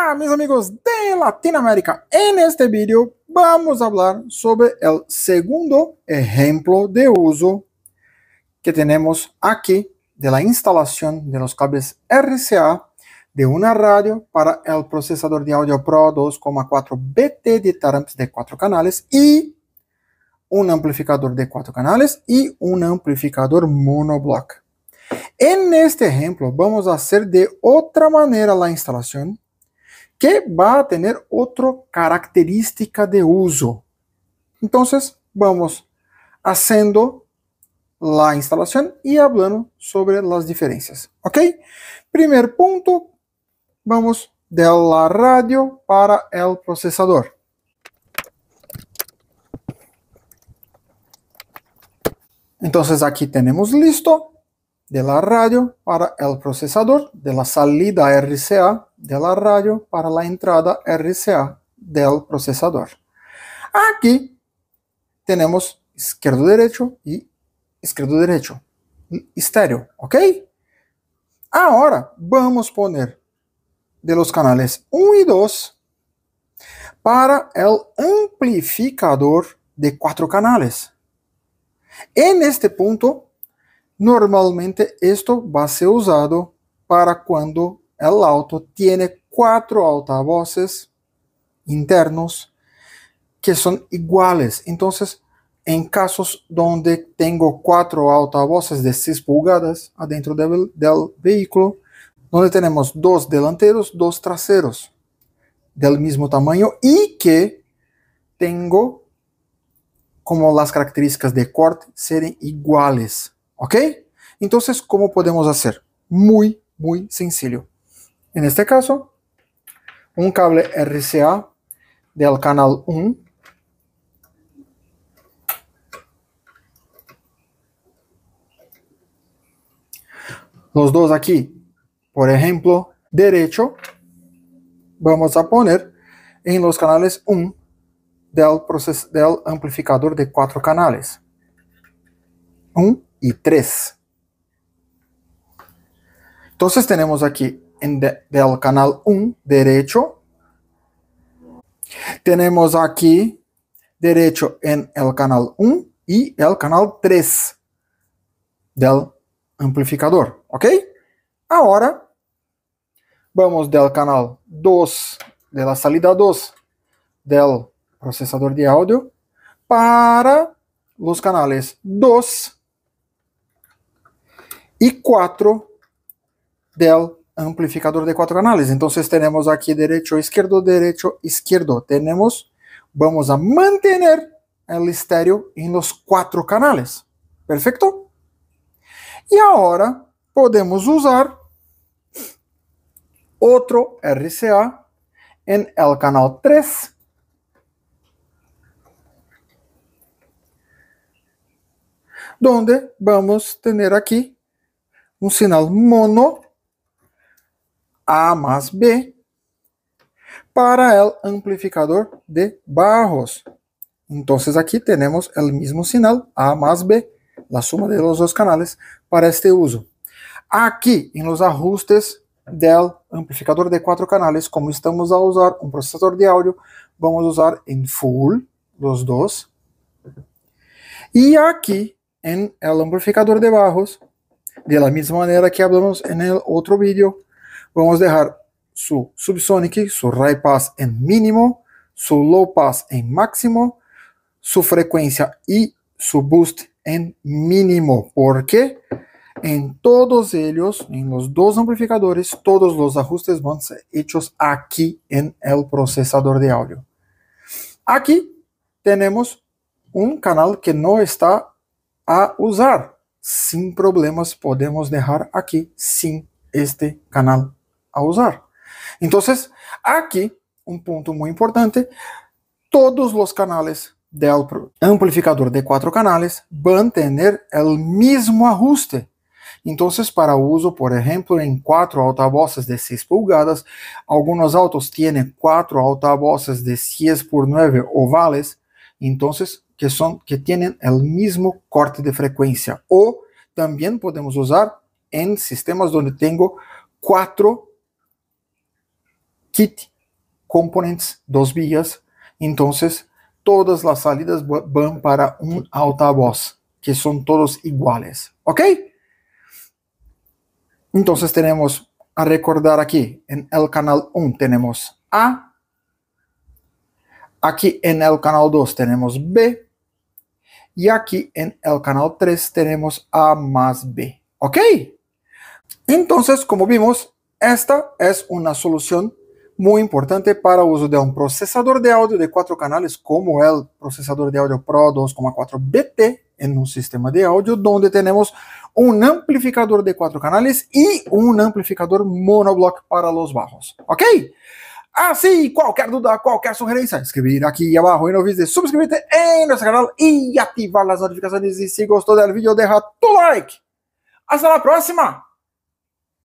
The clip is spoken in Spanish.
Hola mis amigos de Latinoamérica, en este vídeo vamos a hablar sobre el segundo ejemplo de uso que tenemos aquí de la instalación de los cables RCA de una radio para el procesador de audio Pro 2,4 BT de Taramps de 4 canales y un amplificador de 4 canales y un amplificador monoblock. En este ejemplo vamos a hacer de otra manera la instalación que va a tener otra característica de uso. Entonces vamos haciendo la instalación y hablando sobre las diferencias. ¿Ok? Primer punto, vamos de la radio para el procesador. Entonces aquí tenemos listo de la radio para el procesador, de la salida RCA de la radio para la entrada RCA del procesador. Aquí tenemos izquierdo-derecho y izquierdo-derecho, estéreo, ¿ok? Ahora vamos a poner de los canales 1 y 2 para el amplificador de 4 canales. En este punto, normalmente esto va a ser usado para cuando el auto tiene 4 altavoces internos que son iguales. Entonces, en casos donde tengo 4 altavoces de 6 pulgadas adentro del vehículo, donde tenemos 2 delanteros, 2 traseros del mismo tamaño y que tengo como las características de corte serem iguales. ¿Ok? Entonces, ¿cómo podemos hacer? Muy sencillo. En este caso, un cable RCA del canal 1. Los dos aquí, por ejemplo, derecho, vamos a poner en los canales 1 del amplificador de 4 canales. 1 y 3. Entonces tenemos aquí del canal 1 derecho. Tenemos aquí derecho en el canal 1 y el canal 3 del amplificador. ¿Ok? Ahora vamos del canal 2, de la salida 2 del procesador de audio para los canales 2 y 4 del amplificador de 4 canales. Entonces tenemos aquí derecho, izquierdo, vamos a mantener el estéreo en los 4 canales. ¿Perfecto? Y ahora podemos usar otro RCA en el canal 3, donde vamos a tener aquí un sinal mono A más B para el amplificador de bajos. Entonces aquí tenemos el mismo sinal A más B, la suma de los dos canales para este uso. Aquí en los ajustes del amplificador de 4 canales, como estamos a usar un procesador de audio, vamos a usar en full los dos. Y aquí en el amplificador de bajos, de la misma manera que hablamos en el otro vídeo, vamos a dejar su subsonic, su high pass en mínimo, su low pass en máximo, su frecuencia y su boost en mínimo. Porque en todos ellos, en los dos amplificadores, todos los ajustes van a ser hechos aquí en el procesador de audio. Aquí tenemos un canal que no está a usar. Sin problemas podemos dejar aquí sin este canal a usar. Entonces, aquí, un punto muy importante, todos los canales del amplificador de 4 canales van a tener el mismo ajuste. Entonces, para uso, por ejemplo, en 4 altavoces de 6 pulgadas, algunos autos tienen 4 altavoces de 10x9 ovales, entonces, que tienen el mismo corte de frecuencia. O también podemos usar en sistemas donde tengo 4 kit componentes, dos vías, entonces todas las salidas van para un altavoz, que son todos iguales, ¿ok? Entonces tenemos a recordar aquí, en el canal 1 tenemos A, aquí en el canal 2 tenemos B, y aquí en el canal 3 tenemos A más B, ¿ok? Entonces, como vimos, esta es una solución muy importante para uso de un procesador de audio de 4 canales como el procesador de audio Pro 2,4 BT en un sistema de audio donde tenemos un amplificador de 4 canales y un amplificador monoblock para los bajos. ¿Ok? Así, cualquier duda, cualquier sugerencia, escribir aquí abajo y no olvides de suscribirte en nuestro canal y activar las notificaciones. Y si gustó del video, deja tu like. Hasta la próxima.